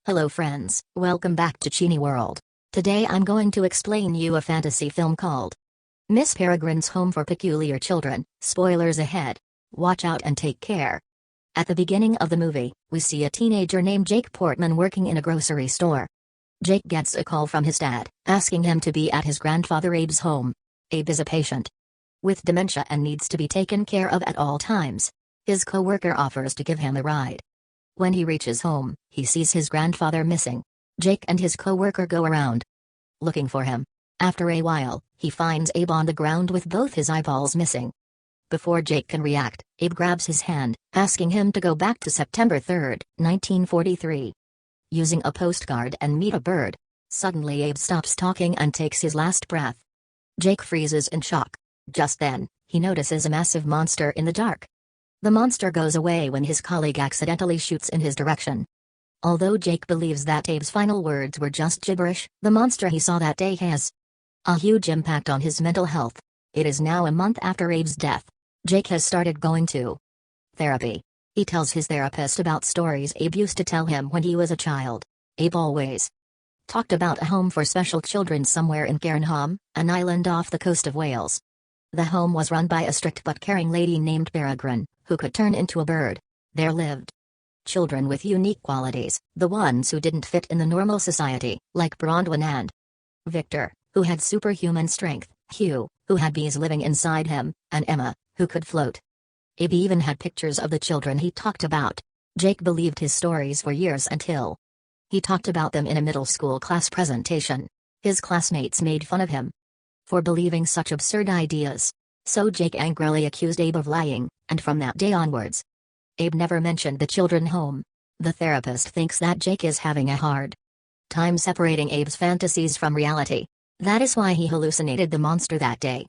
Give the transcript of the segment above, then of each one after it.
Hello friends, welcome back to Cini World. Today I'm going to explain you a fantasy film called Miss Peregrine's Home for Peculiar Children. Spoilers ahead. Watch out and take care. At the beginning of the movie, we see a teenager named Jake Portman working in a grocery store. Jake gets a call from his dad, asking him to be at his grandfather Abe's home. Abe is a patient with dementia and needs to be taken care of at all times. His co-worker offers to give him a ride. When he reaches home, he sees his grandfather missing. Jake and his co-worker go around looking for him. After a while, he finds Abe on the ground with both his eyeballs missing. Before Jake can react, Abe grabs his hand, asking him to go back to September 3, 1943. Using a postcard and meet a bird. Suddenly Abe stops talking and takes his last breath. Jake freezes in shock. Just then, he notices a massive monster in the dark. The monster goes away when his colleague accidentally shoots in his direction. Although Jake believes that Abe's final words were just gibberish, the monster he saw that day has a huge impact on his mental health. It is now a month after Abe's death. Jake has started going to therapy. He tells his therapist about stories Abe used to tell him when he was a child. Abe always talked about a home for special children somewhere in Cairnham, an island off the coast of Wales. The home was run by a strict but caring lady named Peregrine, who could turn into a bird. There lived children with unique qualities, the ones who didn't fit in the normal society, like Bronwyn and Victor, who had superhuman strength, Hugh, who had bees living inside him, and Emma, who could float. Abe even had pictures of the children he talked about. Jake believed his stories for years until he talked about them in a middle school class presentation. His classmates made fun of him for believing such absurd ideas. So Jake angrily accused Abe of lying, and from that day onwards, Abe never mentioned the children's home. The therapist thinks that Jake is having a hard time separating Abe's fantasies from reality. That is why he hallucinated the monster that day.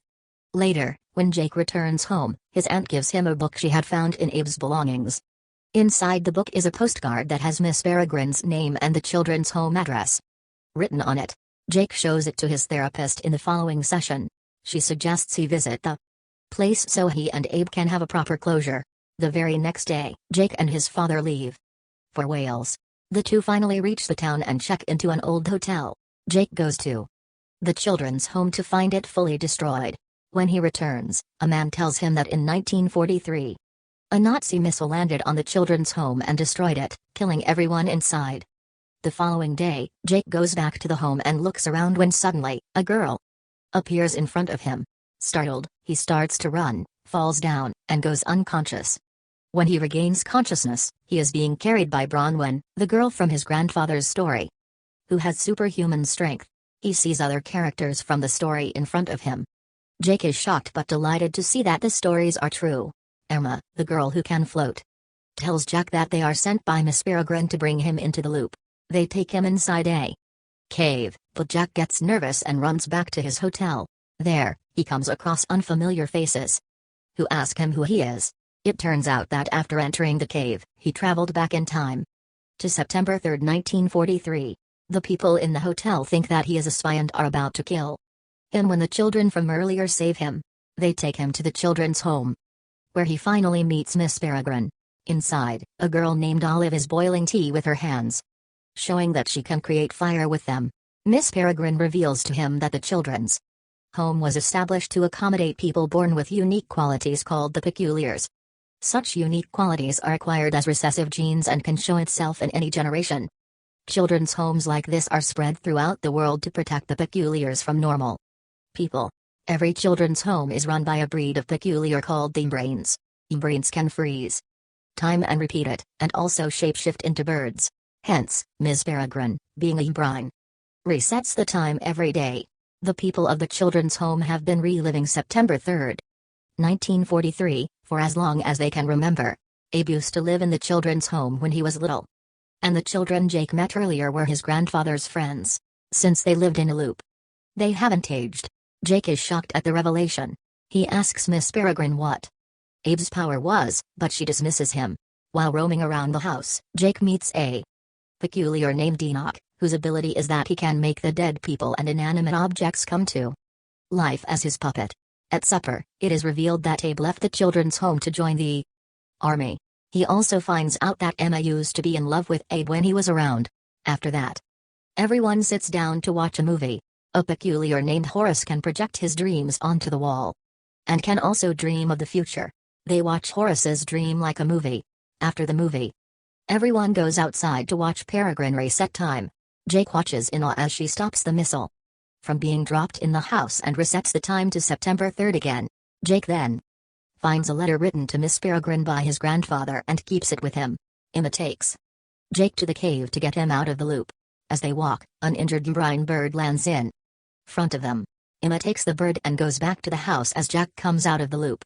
Later, when Jake returns home, his aunt gives him a book she had found in Abe's belongings. Inside the book is a postcard that has Miss Peregrine's name and the children's home address written on it. Jake shows it to his therapist in the following session. She suggests he visit the place so he and Abe can have a proper closure. The very next day, Jake and his father leave for Wales. The two finally reach the town and check into an old hotel. Jake goes to the children's home to find it fully destroyed. When he returns, a man tells him that in 1943, a Nazi missile landed on the children's home and destroyed it, killing everyone inside. The following day, Jake goes back to the home and looks around when suddenly, a girl appears in front of him. Startled, he starts to run, falls down, and goes unconscious. When he regains consciousness, he is being carried by Bronwyn, the girl from his grandfather's story, who has superhuman strength. He sees other characters from the story in front of him. Jake is shocked but delighted to see that the stories are true. Emma, the girl who can float, tells Jack that they are sent by Miss Peregrine to bring him into the loop. They take him inside a cave, but Jack gets nervous and runs back to his hotel. There, he comes across unfamiliar faces who ask him who he is. It turns out that after entering the cave, he traveled back in time to September 3, 1943. The people in the hotel think that he is a spy and are about to kill him when the children from earlier save him. They take him to the children's home, where he finally meets Miss Peregrine. Inside, a girl named Olive is boiling tea with her hands, showing that she can create fire with them. Miss Peregrine reveals to him that the children's home was established to accommodate people born with unique qualities called the peculiars. Such unique qualities are acquired as recessive genes and can show itself in any generation. Children's homes like this are spread throughout the world to protect the peculiars from normal people. Every children's home is run by a breed of peculiar called the brains. Brains can freeze time and repeat it, and also shapeshift into birds. Hence, Miss Peregrine, being a brain, resets the time every day. The people of the children's home have been reliving September 3, 1943, for as long as they can remember. Abe used to live in the children's home when he was little, and the children Jake met earlier were his grandfather's friends. Since they lived in a loop, they haven't aged. Jake is shocked at the revelation. He asks Miss Peregrine what Abe's power was, but she dismisses him. While roaming around the house, Jake meets a peculiar named Enoch, whose ability is that he can make the dead people and inanimate objects come to life as his puppet. At supper, it is revealed that Abe left the children's home to join the army. He also finds out that Emma used to be in love with Abe when he was around. After that, everyone sits down to watch a movie. A peculiar named Horace can project his dreams onto the wall and can also dream of the future. They watch Horace's dream like a movie. After the movie, everyone goes outside to watch Peregrine reset time. Jake watches in awe as she stops the missile from being dropped in the house and resets the time to September 3rd again. Jake then finds a letter written to Miss Peregrine by his grandfather and keeps it with him. Emma takes Jake to the cave to get him out of the loop. As they walk, an injured brine bird lands in front of them. Emma takes the bird and goes back to the house as Jack comes out of the loop.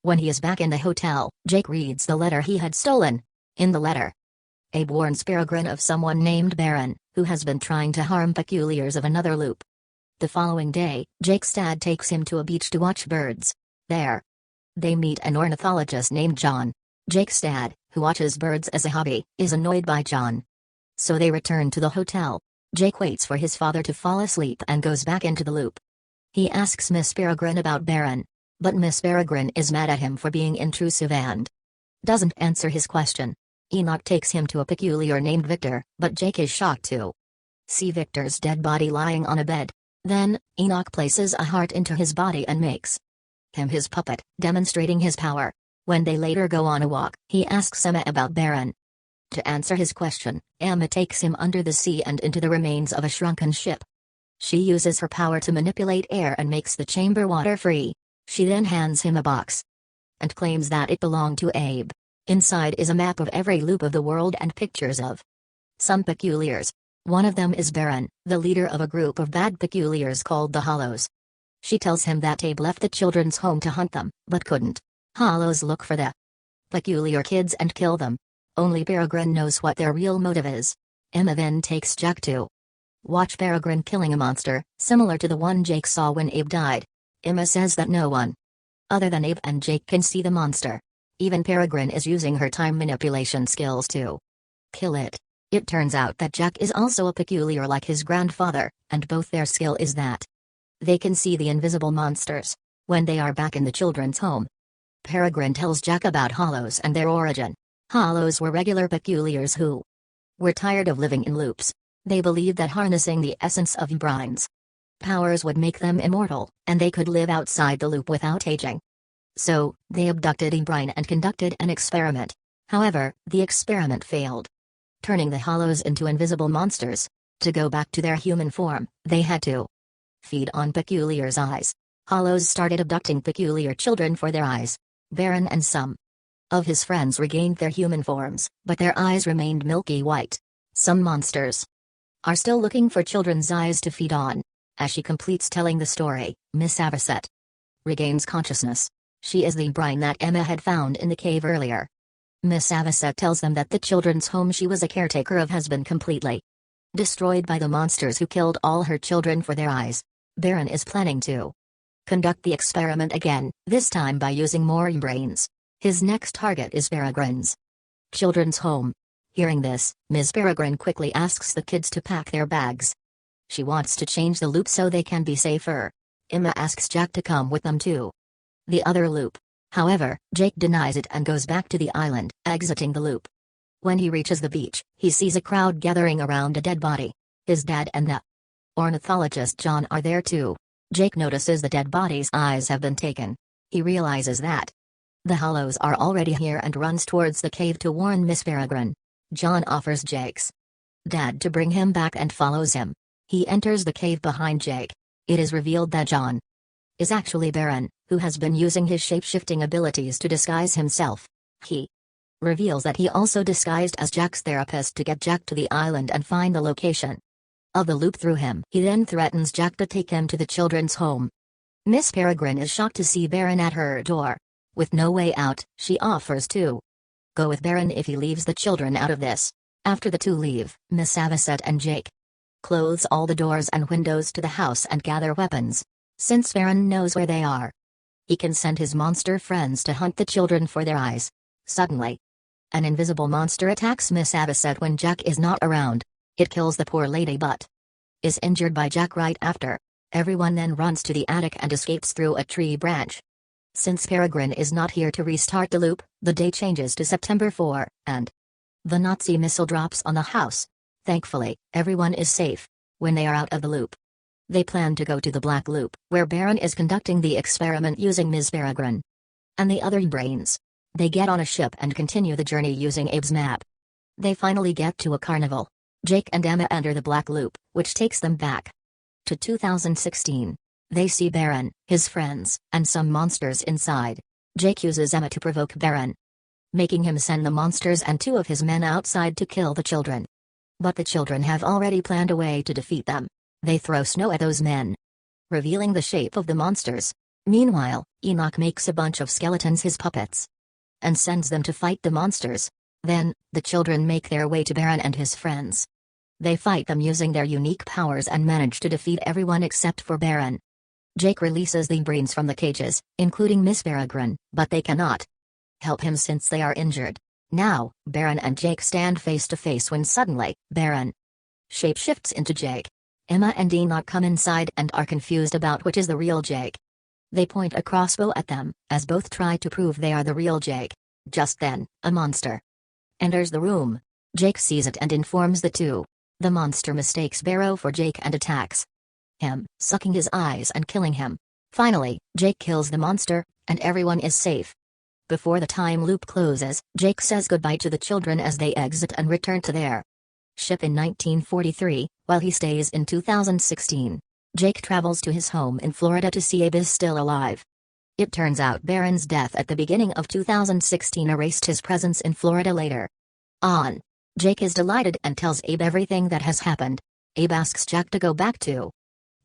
When he is back in the hotel, Jake reads the letter he had stolen. In the letter, Abe warns Peregrine of someone named Baron, who has been trying to harm peculiars of another loop. The following day, Jake's dad takes him to a beach to watch birds. There, they meet an ornithologist named John. Jake's dad, who watches birds as a hobby, is annoyed by John. So they return to the hotel. Jake waits for his father to fall asleep and goes back into the loop. He asks Miss Peregrine about Baron, but Miss Peregrine is mad at him for being intrusive and doesn't answer his question. Enoch takes him to a peculiar named Victor, but Jake is shocked to see Victor's dead body lying on a bed. Then, Enoch places a heart into his body and makes him his puppet, demonstrating his power. When they later go on a walk, he asks Emma about Baron. To answer his question, Emma takes him under the sea and into the remains of a shrunken ship. She uses her power to manipulate air and makes the chamber water-free. She then hands him a box and claims that it belonged to Abe. Inside is a map of every loop of the world and pictures of some peculiars. One of them is Baron, the leader of a group of bad peculiars called the Hollows. She tells him that Abe left the children's home to hunt them, but couldn't. Hollows look for the peculiar kids and kill them. Only Peregrine knows what their real motive is. Emma then takes Jack to watch Peregrine killing a monster, similar to the one Jake saw when Abe died. Emma says that no one other than Abe and Jake can see the monster. Even Peregrine is using her time manipulation skills to kill it. It turns out that Jack is also a peculiar like his grandfather, and both their skill is that they can see the invisible monsters. When they are back in the children's home, Peregrine tells Jack about Hollows and their origin. Hollows were regular peculiars who were tired of living in loops. They believed that harnessing the essence of Brine's powers would make them immortal, and they could live outside the loop without aging. So, they abducted Brine and conducted an experiment. However, the experiment failed, turning the Hollows into invisible monsters. To go back to their human form, they had to feed on peculiars' eyes. Hollows started abducting peculiar children for their eyes. Baron and some of his friends regained their human forms, but their eyes remained milky white. Some monsters are still looking for children's eyes to feed on. As she completes telling the story, Miss Avocet regains consciousness. She is the Brine that Emma had found in the cave earlier. Miss Avocet tells them that the children's home she was a caretaker of has been completely destroyed by the monsters who killed all her children for their eyes. Baron is planning to conduct the experiment again, this time by using more brains. His next target is Peregrine's children's home. Hearing this, Ms. Peregrine quickly asks the kids to pack their bags. She wants to change the loop so they can be safer. Emma asks Jack to come with them too. The other loop. However, Jake denies it and goes back to the island, exiting the loop. When he reaches the beach, he sees a crowd gathering around a dead body. His dad and the ornithologist John are there too. Jake notices the dead body's eyes have been taken. He realizes that the Hollows are already here and runs towards the cave to warn Miss Peregrine. John offers Jake's dad to bring him back and follows him. He enters the cave behind Jake. It is revealed that John is actually Baron, who has been using his shape-shifting abilities to disguise himself. He reveals that he also disguised as Jack's therapist to get Jack to the island and find the location of the loop through him. He then threatens Jack to take him to the children's home. Miss Peregrine is shocked to see Baron at her door. With no way out, she offers to go with Baron if he leaves the children out of this. After the two leave, Miss Avocet and Jake close all the doors and windows to the house and gather weapons. Since Baron knows where they are, he can send his monster friends to hunt the children for their eyes. Suddenly, an invisible monster attacks Miss Avocet when Jack is not around. It kills the poor lady but is injured by Jack right after. Everyone then runs to the attic and escapes through a tree branch. Since Peregrine is not here to restart the loop, the day changes to September 4, and the Nazi missile drops on the house. Thankfully, everyone is safe. When they are out of the loop, they plan to go to the Black Loop, where Baron is conducting the experiment using Ms. Peregrine and the other brains. They get on a ship and continue the journey using Abe's map. They finally get to a carnival. Jake and Emma enter the Black Loop, which takes them back to 2016. They see Baron, his friends, and some monsters inside. Jake uses Emma to provoke Baron, making him send the monsters and 2 of his men outside to kill the children. But the children have already planned a way to defeat them. They throw snow at those men, revealing the shape of the monsters. Meanwhile, Enoch makes a bunch of skeletons his puppets and sends them to fight the monsters. Then, the children make their way to Baron and his friends. They fight them using their unique powers and manage to defeat everyone except for Baron. Jake releases the brains from the cages, including Miss Peregrine, but they cannot help him since they are injured. Now, Baron and Jake stand face to face when suddenly, Baron shapeshifts into Jake. Emma and Enoch come inside and are confused about which is the real Jake. They point a crossbow at them, as both try to prove they are the real Jake. Just then, a monster enters the room. Jake sees it and informs the 2. The monster mistakes Barrow for Jake and attacks him, sucking his eyes and killing him. Finally, Jake kills the monster, and everyone is safe. Before the time loop closes, Jake says goodbye to the children as they exit and return to their ship in 1943, while he stays in 2016. Jake travels to his home in Florida to see Abe is still alive. It turns out Baron's death at the beginning of 2016 erased his presence in Florida later on. Jake is delighted and tells Abe everything that has happened. Abe asks Jack to go back to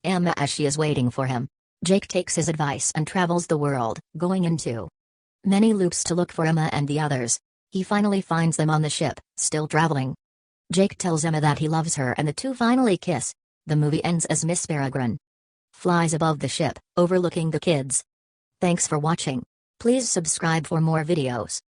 Emma as she is waiting for him. Jake takes his advice and travels the world, going into many loops to look for Emma and the others. He finally finds them on the ship, still traveling. Jake tells Emma that he loves her and the 2 finally kiss. The movie ends as Miss Peregrine flies above the ship, overlooking the kids. Thanks for watching. Please subscribe for more videos.